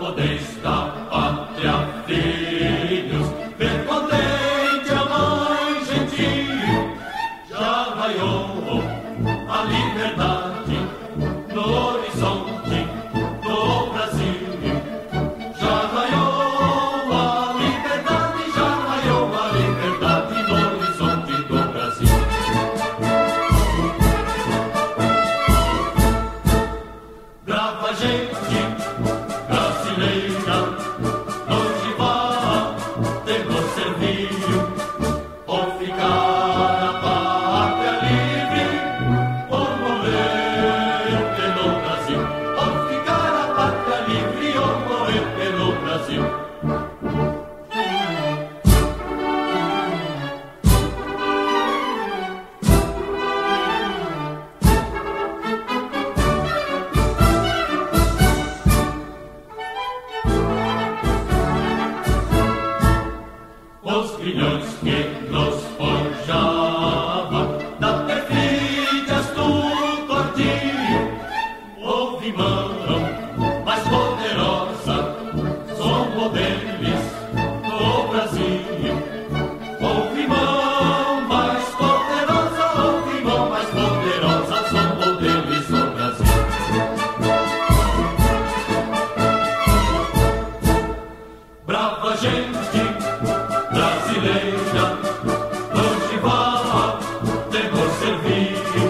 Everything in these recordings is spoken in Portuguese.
podeis da pátria, filhos, ver contente a mãe gentil. Já raiou a liberdade no horizonte do Brasil. Já raiou a liberdade, já raiou a liberdade no horizonte do Brasil. Brava gente brasileira, longe vá, temos serviço, ou ficar a pátria livre, ou morrer pelo Brasil, ou ficar a pátria livre, ou morrer pelo Brasil. Os grilhões que nos forjavam da perfídia do cordil, houve mão mais poderosa, somos deles no Brasil. Houve mão mais poderosa, houve mão mais poderosa, somos deles no Brasil. Brava gente brasileira, longe vá, temos serviço,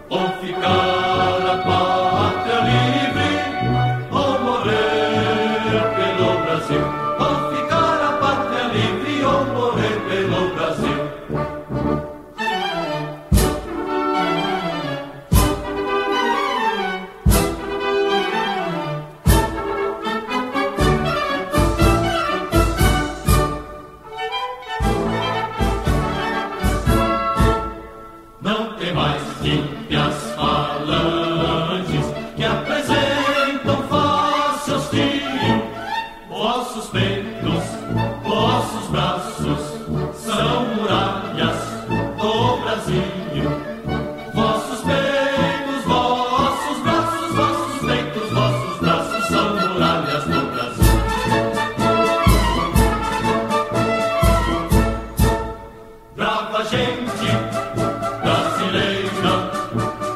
ou ficar a pátria livre, ou morrer pelo Brasil, ou ficar a pátria livre, ou morrer pelo Brasil. Não tem mais ímpias falanges que apresentam face hostil. Vossos peitos, vossos braços são muralhas do Brasil. Vossos peitos, vossos braços, vossos peitos, vossos braços são muralhas do Brasil. Brava gente brasileira,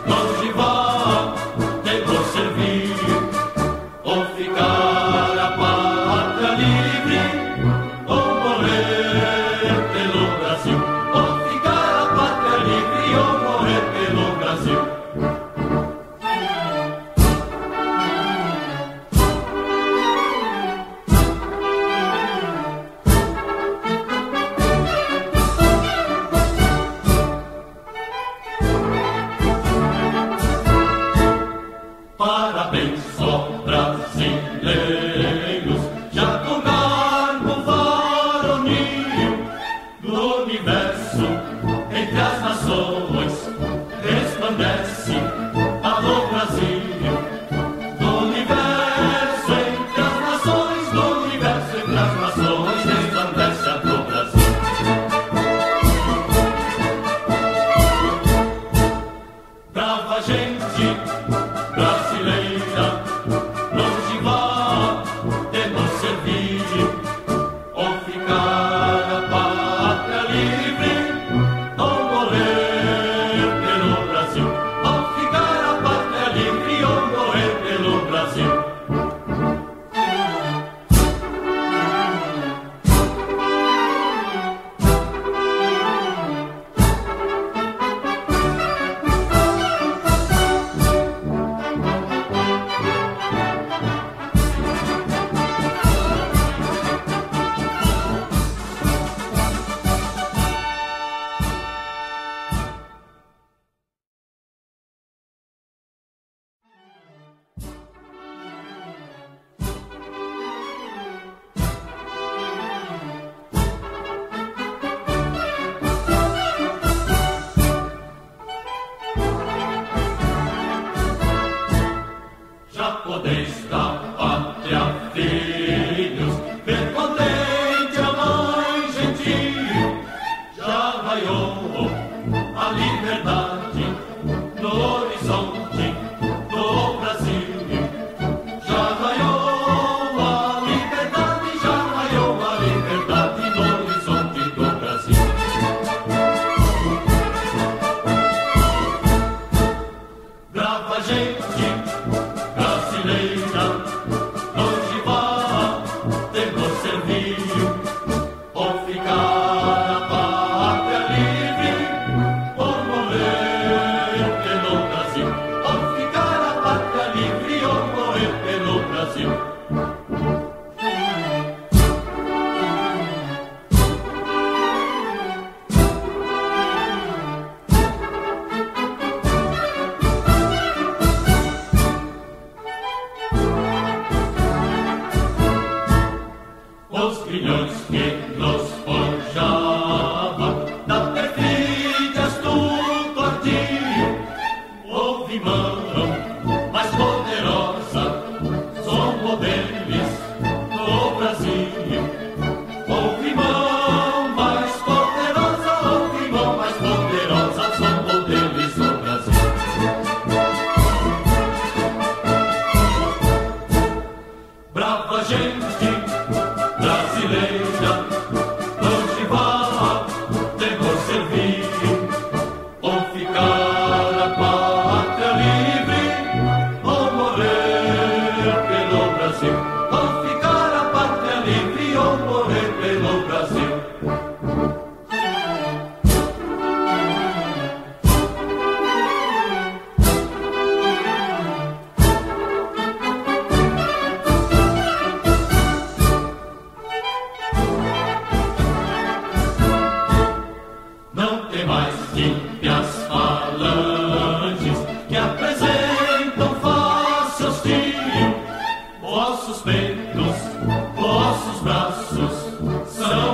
longe vá, temos servir, ou ficar a pátria livre, ou morrer pelo Brasil, ou ficar a pátria livre, ou morrer pelo Brasil. Parabéns, ó brasileiros, já tomaram varonil do universo, entre as nações, resplandece alô Brasil. Do universo, entre as nações, do universo, entre as nações, resplandece alô Brasil. Brava gente brasileira, longe vá, temos serviço, ou ficar a pátria livre, ou morrer pelo Brasil, ou ficar a pátria livre, ou morrer pelo Brasil. Já podeis da pátria, filhos, ver contente a mãe gentil. Já raiou a liberdade no horizonte do Brasil. Já raiou filhões que nos forjava da perfídia astúcia ardil. Houve mão mais poderosa, somos deles no Brasil. Houve mão mais poderosa, houve mão mais poderosa, somos deles no Brasil. Brava gente brasileira, onde vá, devor servir, ou ficar a pátria livre, ou morrer pelo Brasil. Ou ficar a pátria livre, ou morrer pelo Brasil. Não tem mais ímpias falanges que apresentam face hostil. Vossos peitos, vossos braços são